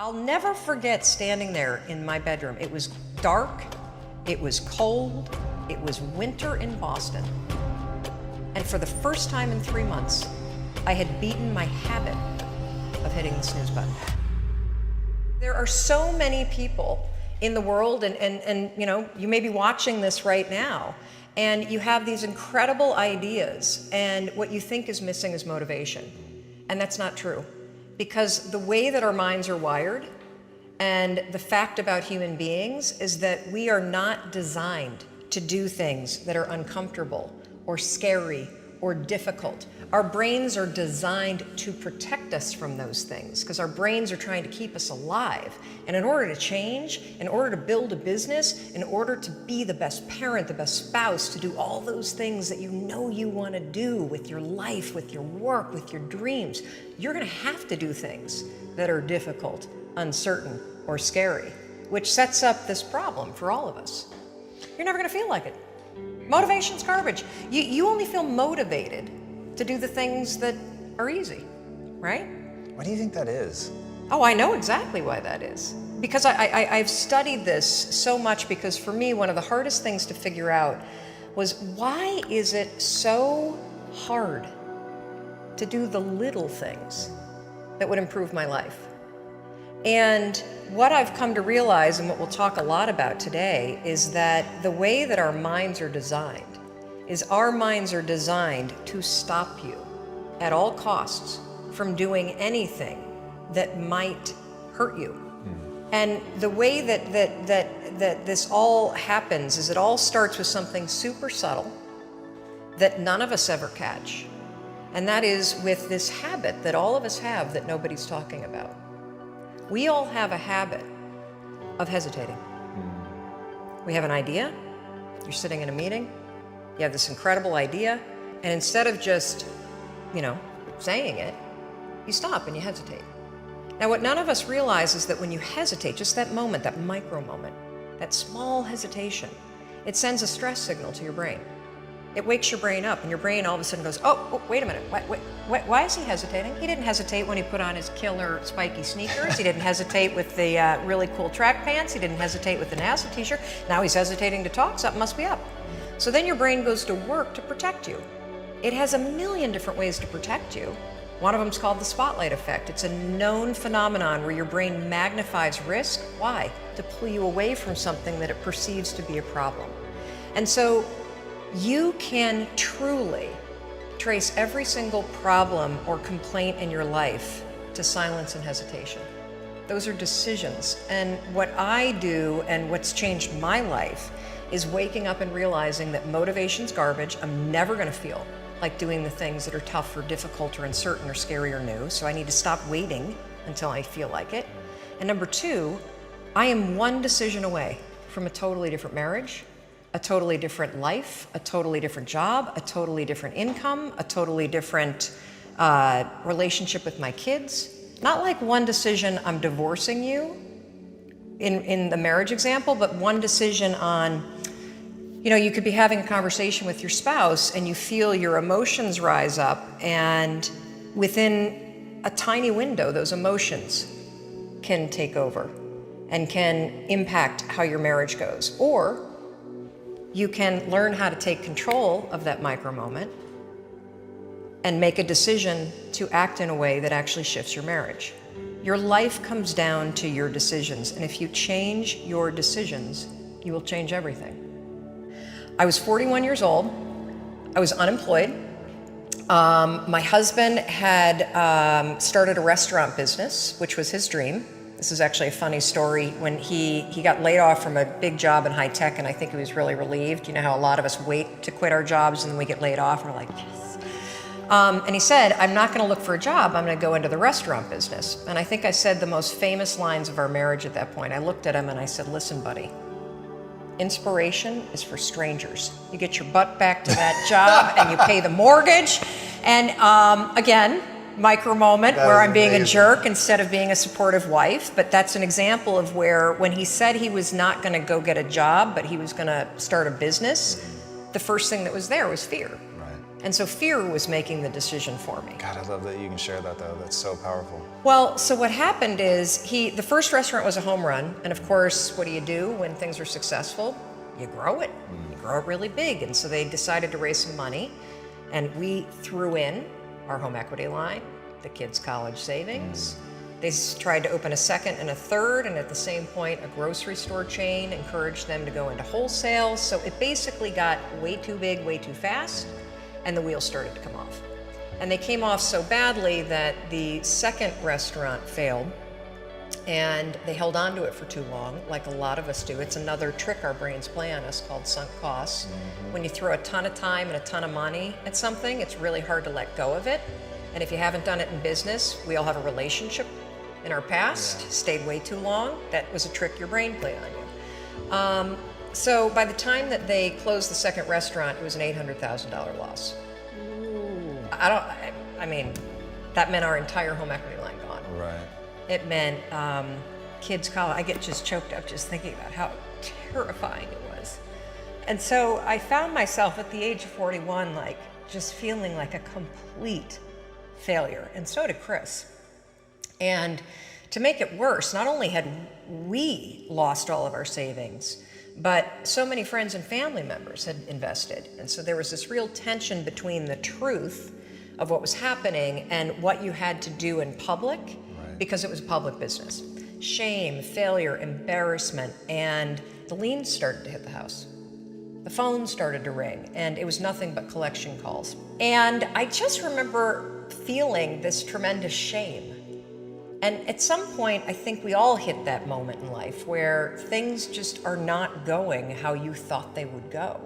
I'll never forget standing there in my bedroom. It was dark, it was cold, it was winter in Boston. And for the first time in 3 months, I had beaten my habit of hitting the snooze button. There are so many people in the world, and you know, you may be watching this right now, and you have these incredible ideas, and what you think is missing is motivation. And that's not true. Because the way that our minds are wired, and the fact about human beings, is that we are not designed to do things that are uncomfortable or scary or difficult. Our brains are designed to protect us from those things because our brains are trying to keep us alive. And in order to change, in order to build a business, in order to be the best parent, the best spouse, to do all those things that you know you want to do with your life, with your work, with your dreams, you're going to have to do things that are difficult, uncertain, or scary, which sets up this problem for all of us. You're never going to feel like it. Motivation's garbage. You only feel motivated to do the things that are easy, right? Why do you think that is? Oh, I know exactly why that is. Because I've studied this so much, because for me, one of the hardest things to figure out was, why is it so hard to do the little things that would improve my life? And what I've come to realize, and what we'll talk a lot about today, is that the way that our minds are designed is our minds are designed to stop you at all costs from doing anything that might hurt you. And the way that this all happens is it all starts with something super subtle that none of us ever catch. And that is with this habit that all of us have that nobody's talking about. We all have a habit of hesitating. We have an idea, you're sitting in a meeting, you have this incredible idea, and instead of just, saying it, you stop and you hesitate. Now, what none of us realize is that when you hesitate, just that moment, that micro moment, that small hesitation, it sends a stress signal to your brain. It wakes your brain up, and your brain all of a sudden goes, oh, wait a minute, why is he hesitating? He didn't hesitate when he put on his killer spiky sneakers. He didn't hesitate with the really cool track pants. He didn't hesitate with the NASA t-shirt. Now he's hesitating to talk, something must be up. So then your brain goes to work to protect you. It has a million different ways to protect you. One of them is called the spotlight effect. It's a known phenomenon where your brain magnifies risk. Why? To pull you away from something that it perceives to be a problem. And so you can truly trace every single problem or complaint in your life to silence and hesitation. Those are decisions. And what I do, and what's changed my life, is waking up and realizing that motivation's garbage. I'm never going to feel like doing the things that are tough or difficult or uncertain or scary or new. So I need to stop waiting until I feel like it. And number two, I am one decision away from a totally different marriage, a totally different life, a totally different job, a totally different income, a totally different relationship with my kids. Not like one decision, I'm divorcing you in the marriage example, but one decision on, you could be having a conversation with your spouse and you feel your emotions rise up, and within a tiny window, those emotions can take over and can impact how your marriage goes. Or you can learn how to take control of that micro moment and make a decision to act in a way that actually shifts your marriage. Your life comes down to your decisions, and if you change your decisions, you will change everything. I was 41 years old. I was unemployed. My husband had started a restaurant business, which was his dream. This is actually a funny story. When he got laid off from a big job in high tech, and I think he was really relieved. You know how a lot of us wait to quit our jobs and then we get laid off and we're like, yes. And he said, I'm not going to look for a job. I'm going to go into the restaurant business. And I think I said the most famous lines of our marriage at that point. I looked at him and I said, listen, buddy, inspiration is for strangers. You get your butt back to that job and you pay the mortgage. And again, micro moment where I'm being a jerk instead of being a supportive wife. But that's an example of where, when he said he was not going to go get a job, but he was going to start a business, the first thing that was there was fear. Right. And so fear was making the decision for me. God, I love that you can share that though. That's so powerful. Well, so what happened is the first restaurant was a home run. And of course, what do you do when things are successful? You grow it. You grow it really big. And so they decided to raise some money. And we threw in our home equity line, the kids' college savings. They tried to open a second and a third, and at the same point, a grocery store chain encouraged them to go into wholesale. So it basically got way too big, way too fast, and the wheels started to come off. And they came off so badly that the second restaurant failed, and they held on to it for too long, like a lot of us do. It's another trick our brains play on us called sunk costs. When you throw a ton of time and a ton of money at something, it's really hard to let go of it. And if you haven't done it in business, we all have a relationship in our past, stayed way too long. That was a trick your brain played on you. So by the time that they closed the second restaurant, it was an $800,000 loss. I mean, that meant our entire home equity line gone. Right. It meant kids' college. I get just choked up just thinking about how terrifying it was. And so I found myself at the age of 41, like just feeling like a complete failure. And so did Chris. And to make it worse, not only had we lost all of our savings, but so many friends and family members had invested. And so there was this real tension between the truth of what was happening and what you had to do in public, because it was a public business. Shame, failure, embarrassment, and the liens started to hit the house. The phone started to ring, and it was nothing but collection calls. And I just remember feeling this tremendous shame. And at some point, I think we all hit that moment in life where things just are not going how you thought they would go.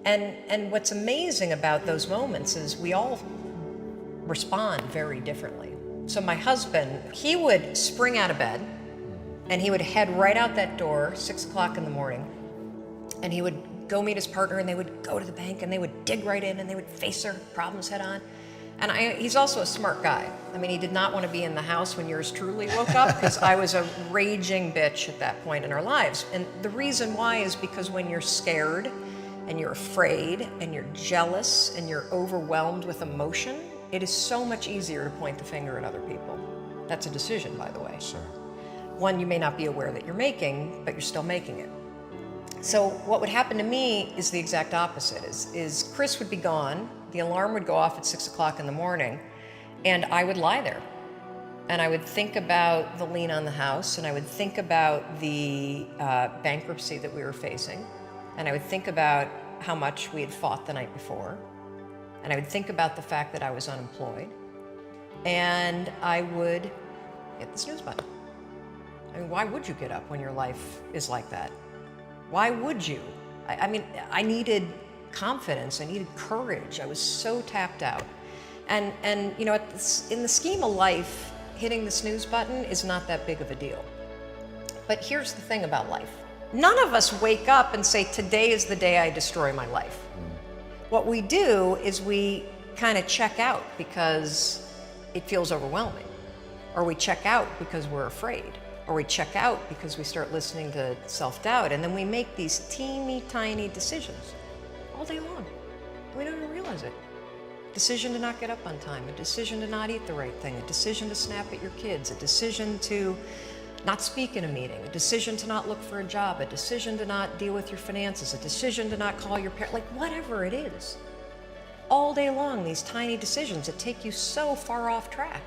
And what's amazing about those moments is we all respond very differently. So my husband, he would spring out of bed and he would head right out that door, 6 o'clock in the morning, and he would go meet his partner, and they would go to the bank and they would dig right in and they would face their problems head on. And he's also a smart guy. I mean, he did not want to be in the house when yours truly woke up, because I was a raging bitch at that point in our lives. And the reason why is because when you're scared and you're afraid and you're jealous and you're overwhelmed with emotion, it is so much easier to point the finger at other people. That's a decision, by the way. Sure. One you may not be aware that you're making, but you're still making it. So what would happen to me is the exact opposite. Is Chris would be gone, the alarm would go off at 6 o'clock in the morning, and I would lie there. And I would think about the lien on the house, and I would think about the bankruptcy that we were facing, and I would think about how much we had fought the night before, and I would think about the fact that I was unemployed, and I would hit the snooze button. I mean, why would you get up when your life is like that? Why would you? I mean, I needed confidence, I needed courage. I was so tapped out. And you know, in the scheme of life, hitting the snooze button is not that big of a deal. But here's the thing about life. None of us wake up and say, today is the day I destroy my life. What we do is we kind of check out because it feels overwhelming. Or we check out because we're afraid. Or we check out because we start listening to self-doubt, and then we make these teeny tiny decisions all day long. We don't even realize it. Decision to not get up on time, a decision to not eat the right thing, a decision to snap at your kids, a decision to not speak in a meeting, a decision to not look for a job, a decision to not deal with your finances, a decision to not call your parents, like whatever it is. All day long, these tiny decisions that take you so far off track.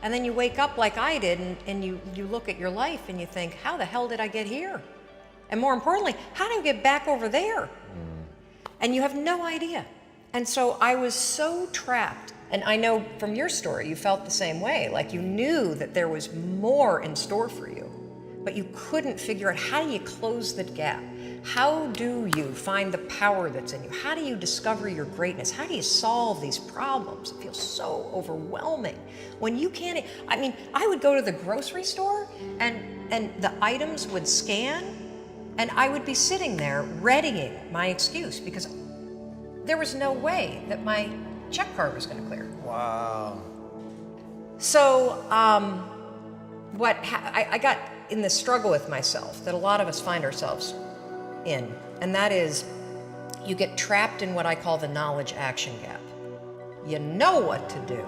And then you wake up like I did, and you look at your life and you think, how the hell did I get here? And more importantly, how do I get back over there? And you have no idea. And so I was so trapped. And I know from your story, you felt the same way. Like you knew that there was more in store for you, but you couldn't figure out, how do you close the gap? How do you find the power that's in you? How do you discover your greatness? How do you solve these problems? It feels so overwhelming when you can't. I mean, I would go to the grocery store and the items would scan, and I would be sitting there readying my excuse because there was no way that my check card was going to clear. Wow. So I got in this struggle with myself that a lot of us find ourselves in, and that is you get trapped in what I call the knowledge action gap. You know what to do,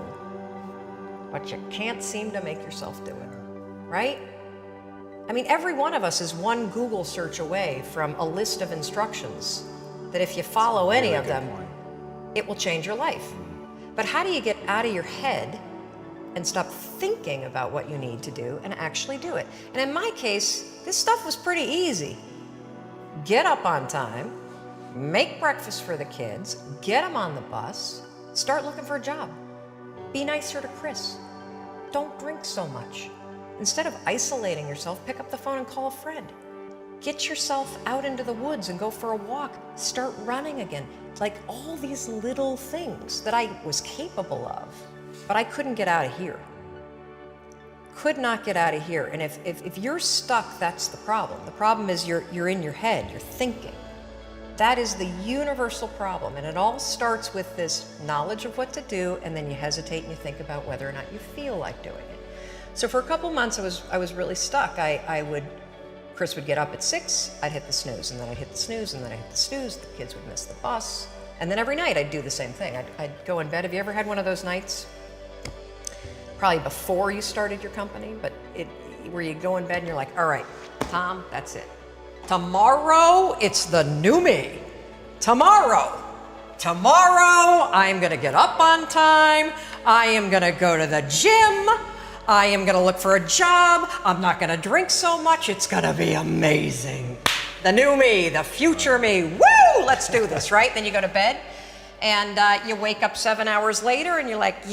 but you can't seem to make yourself do it, right? I mean, every one of us is one Google search away from a list of instructions that if you follow any of them, it will change your life. But how do you get out of your head and stop thinking about what you need to do and actually do it? And in my case, this stuff was pretty easy. Get up on time, make breakfast for the kids, get them on the bus, start looking for a job. Be nicer to Chris. Don't drink so much. Instead of isolating yourself, pick up the phone and call a friend. Get yourself out into the woods and go for a walk. Start running again. Like all these little things that I was capable of, but I couldn't get out of here. Could not get out of here. And if you're stuck, that's the problem. The problem is you're in your head, you're thinking. That is the universal problem. And it all starts with this knowledge of what to do, and then you hesitate and you think about whether or not you feel like doing it. So for a couple months, I was really stuck. Chris would get up at 6, I'd hit the snooze, and then I'd hit the snooze, and then I'd hit the snooze, the kids would miss the bus. And then every night I'd do the same thing. I'd go in bed. Have you ever had one of those nights? Probably before you started your company, but where you go in bed and you're like, all right, Tom, that's it. Tomorrow, it's the new me. Tomorrow, I'm gonna get up on time. I am gonna go to the gym. I am gonna look for a job. I'm not gonna drink so much. It's gonna be amazing. The new me, the future me. Woo! Let's do this, right? Then you go to bed, and you wake up 7 hours later, and you're like,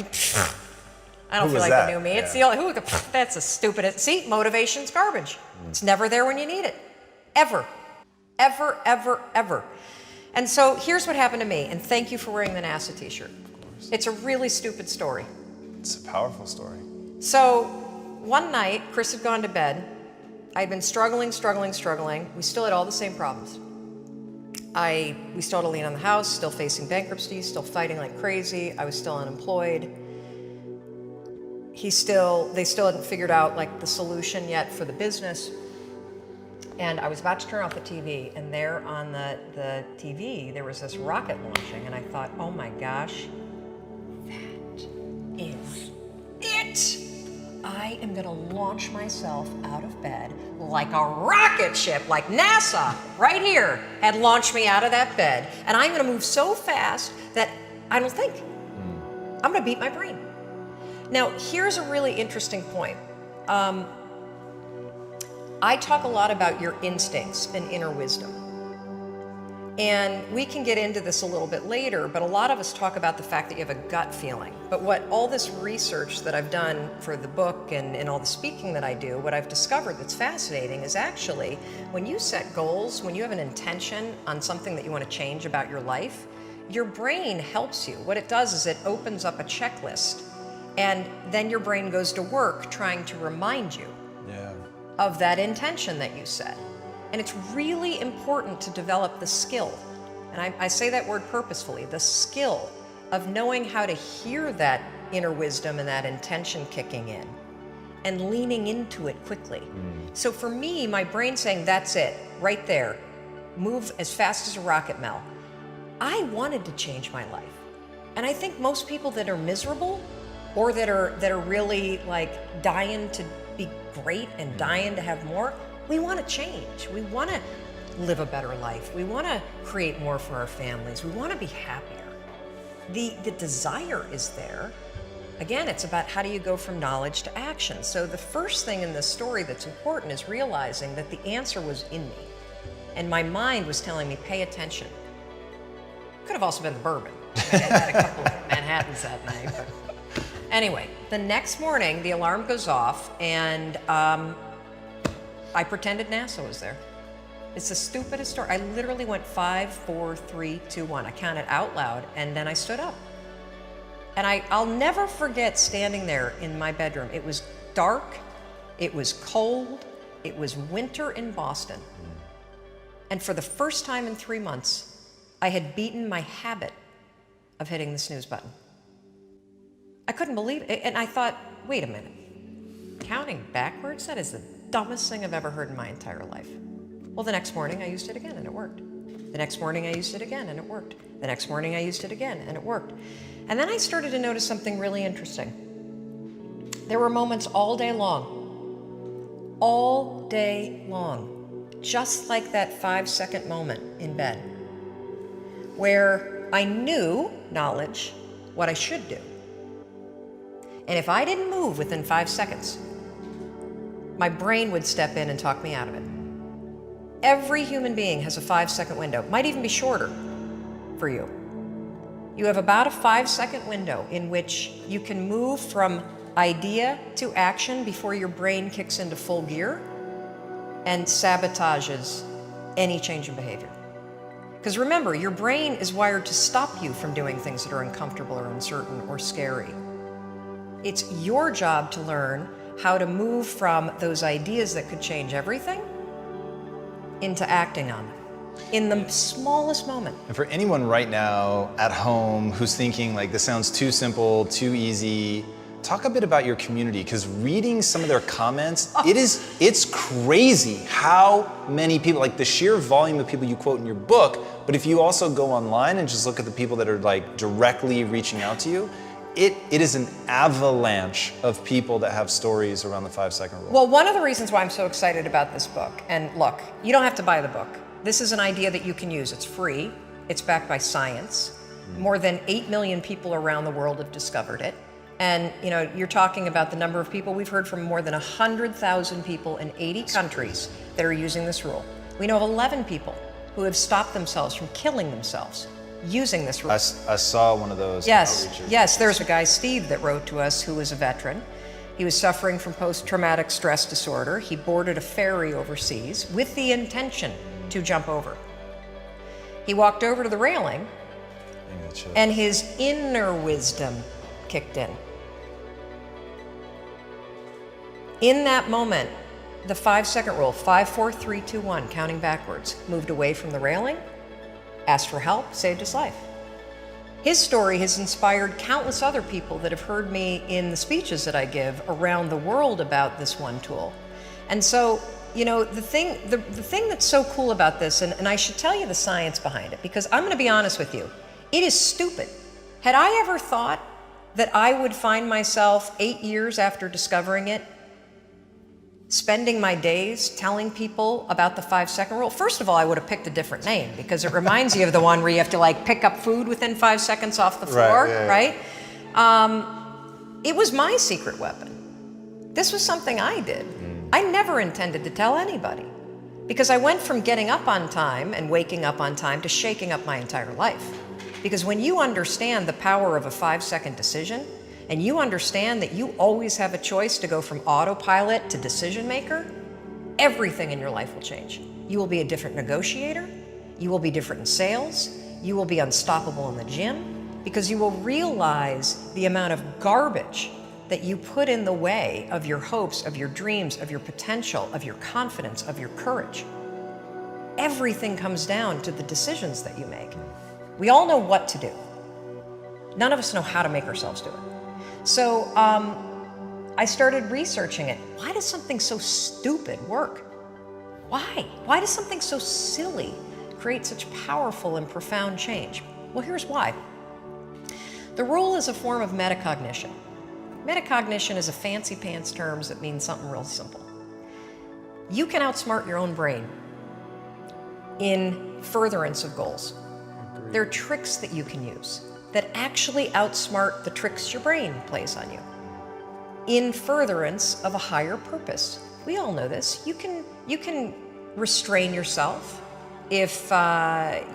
I don't feel like the new me. It's the only, that's a stupid, see, motivation's garbage. It's never there when you need it. Ever. Ever, ever, ever. And so here's what happened to me, and thank you for wearing the NASA t-shirt. It's a really stupid story. It's a powerful story. So one night, Chris had gone to bed. I'd been struggling. We still had all the same problems. We still had a lien on the house, still facing bankruptcy, still fighting like crazy. I was still unemployed. They still hadn't figured out like the solution yet for the business. And I was about to turn off the TV, and there on the TV, there was this rocket launching, and I thought, oh my gosh, that is it. I am gonna launch myself out of bed like a rocket ship, like NASA, right here, had launched me out of that bed. And I'm gonna move so fast that I don't think. I'm gonna beat my brain. Now, here's a really interesting point. I talk a lot about your instincts and inner wisdom. And we can get into this a little bit later, but a lot of us talk about the fact that you have a gut feeling. But what all this research that I've done for the book and all the speaking that I do, what I've discovered that's fascinating is actually when you set goals, when you have an intention on something that you want to change about your life, your brain helps you. What it does is it opens up a checklist, and then your brain goes to work trying to remind you of that intention that you set. And it's really important to develop the skill, and I say that word purposefully, the skill of knowing how to hear that inner wisdom and that intention kicking in and leaning into it quickly. So for me, my brain saying, that's it, right there, move as fast as a rocket, Mel. I wanted to change my life. And I think most people that are miserable or that are really like dying to be great and dying to have more, we want to change. We want to live a better life. We want to create more for our families. We want to be happier. The desire is there. Again, it's about how do you go from knowledge to action. So the first thing in this story that's important is realizing that the answer was in me. And my mind was telling me, pay attention. Could have also been the bourbon. I had a couple of Manhattans that night. But anyway, the next morning, the alarm goes off, and I pretended NASA was there. It's the stupidest story. I literally went 5, 4, 3, 2, 1. I counted out loud, and then I stood up. And I'll never forget standing there in my bedroom. It was dark, it was cold, it was winter in Boston. And for the first time in 3 months, I had beaten my habit of hitting the snooze button. I couldn't believe it, and I thought, wait a minute. Counting backwards? That is the dumbest thing I've ever heard in my entire life. Well, the next morning I used it again and it worked. The next morning I used it again and it worked. The next morning I used it again and it worked. And then I started to notice something really interesting. There were moments all day long, just like that 5-second moment in bed, where I knew, knowledge, what I should do. And if I didn't move within 5 seconds, my brain would step in and talk me out of it. Every human being has a 5-second window, might even be shorter for you. You have about a 5-second window in which you can move from idea to action before your brain kicks into full gear and sabotages any change in behavior. Because remember, your brain is wired to stop you from doing things that are uncomfortable or uncertain or scary. It's your job to learn how to move from those ideas that could change everything into acting on them in the smallest moment. And for anyone right now at home who's thinking like, this sounds too simple, too easy, talk a bit about your community, because reading some of their comments, it's crazy how many people, like the sheer volume of people you quote in your book, but if you also go online and just look at the people that are like directly reaching out to you, it is an avalanche of people that have stories around the 5-second rule. Well, one of the reasons why I'm so excited about this book, and look, you don't have to buy the book. This is an idea that you can use. It's free. It's backed by science. More than 8 million people around the world have discovered it. And you know, you're talking about the number of people. We've heard from more than 100,000 people in 80 countries that are using this rule. We know of 11 people who have stopped themselves from killing themselves using this rule. I saw one of those outreaches. Yes, there's a guy, Steve, that wrote to us who was a veteran. He was suffering from post-traumatic stress disorder. He boarded a ferry overseas with the intention to jump over. He walked over to the railing and his inner wisdom kicked in. In that moment, the 5-second rule, 5, 4, 3, 2, 1, counting backwards, moved away from the railing, asked for help, saved his life. His story has inspired countless other people that have heard me in the speeches that I give around the world about this one tool. And so, you know, the thing that's so cool about this, and I should tell you the science behind it, because I'm going to be honest with you, it is stupid. Had I ever thought that I would find myself 8 years after discovering it, spending my days telling people about the 5-second rule? First of all, I would have picked a different name, because it reminds you of the one where you have to like pick up food within 5 seconds off the floor, right? It was my secret weapon. This was something I did. I never intended to tell anybody, because I went from getting up on time and waking up on time to shaking up my entire life. Because when you understand the power of a 5-second decision, and you understand that you always have a choice to go from autopilot to decision maker, everything in your life will change. You will be a different negotiator, you will be different in sales, you will be unstoppable in the gym, because you will realize the amount of garbage that you put in the way of your hopes, of your dreams, of your potential, of your confidence, of your courage. Everything comes down to the decisions that you make. We all know what to do. None of us know how to make ourselves do it. So I started researching it. Why does something so stupid work? Why? Why does something so silly create such powerful and profound change? Well, here's why. The rule is a form of metacognition. Metacognition is a fancy pants term that means something real simple. You can outsmart your own brain in furtherance of goals. There are tricks that you can use that actually outsmart the tricks your brain plays on you in furtherance of a higher purpose. We all know this. You can restrain yourself if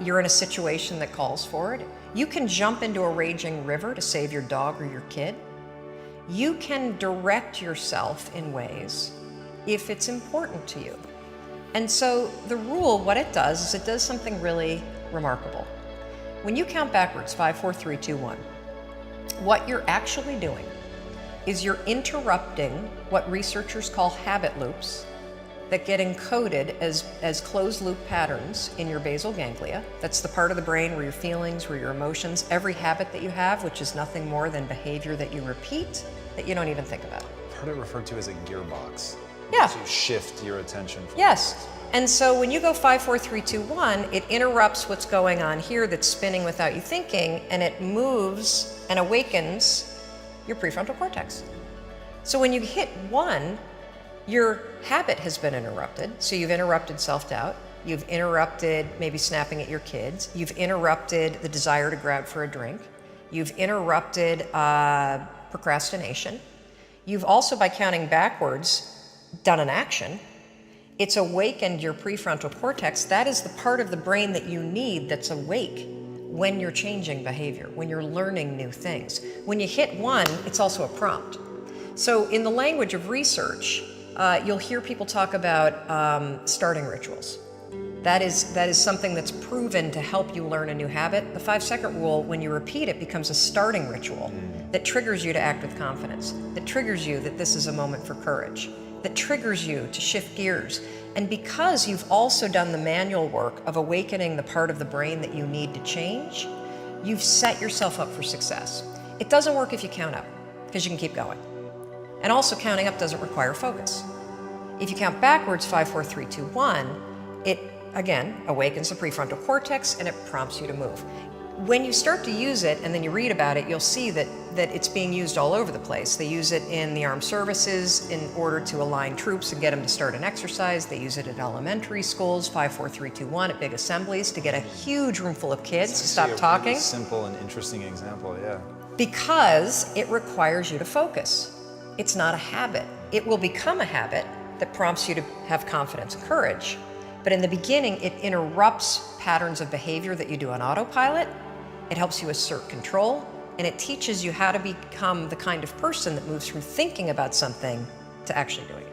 you're in a situation that calls for it. You can jump into a raging river to save your dog or your kid. You can direct yourself in ways if it's important to you. And so the rule, what it does is it does something really remarkable. When you count backwards, 5, 4, 3, 2, 1, what you're actually doing is you're interrupting what researchers call habit loops that get encoded as closed loop patterns in your basal ganglia. That's the part of the brain where your feelings, where your emotions, every habit that you have, which is nothing more than behavior that you repeat that you don't even think about. I've heard it referred to as a gearbox. Yeah. To shift your attention. Yes. And so when you go 5, 4, 3, 2, 1, it interrupts what's going on here that's spinning without you thinking, and it moves and awakens your prefrontal cortex. So when you hit 1, your habit has been interrupted. So you've interrupted self-doubt. You've interrupted maybe snapping at your kids. You've interrupted the desire to grab for a drink. You've interrupted procrastination. You've also, by counting backwards, done an action. It's awakened your prefrontal cortex. That is the part of the brain that you need that's awake when you're changing behavior, when you're learning new things. When you hit 1, it's also a prompt. So in the language of research, you'll hear people talk about starting rituals. That is something that's proven to help you learn a new habit. The 5-second rule, when you repeat it, becomes a starting ritual that triggers you to act with confidence, that triggers you that this is a moment for courage, that triggers you to shift gears. And because you've also done the manual work of awakening the part of the brain that you need to change, you've set yourself up for success. It doesn't work if you count up, because you can keep going. And also, counting up doesn't require focus. If you count backwards, 5, 4, 3, 2, 1, it again awakens the prefrontal cortex and it prompts you to move. When you start to use it and then you read about it, you'll see that it's being used all over the place. They use it in the armed services in order to align troops and get them to start an exercise. They use it at elementary schools, 5, 4, 3, 2, 1, at big assemblies to get a huge room full of kids to stop talking. Simple and interesting example, yeah. Because it requires you to focus. It's not a habit. It will become a habit that prompts you to have confidence and courage. But in the beginning, it interrupts patterns of behavior that you do on autopilot. It helps you assert control, and it teaches you how to become the kind of person that moves from thinking about something to actually doing it.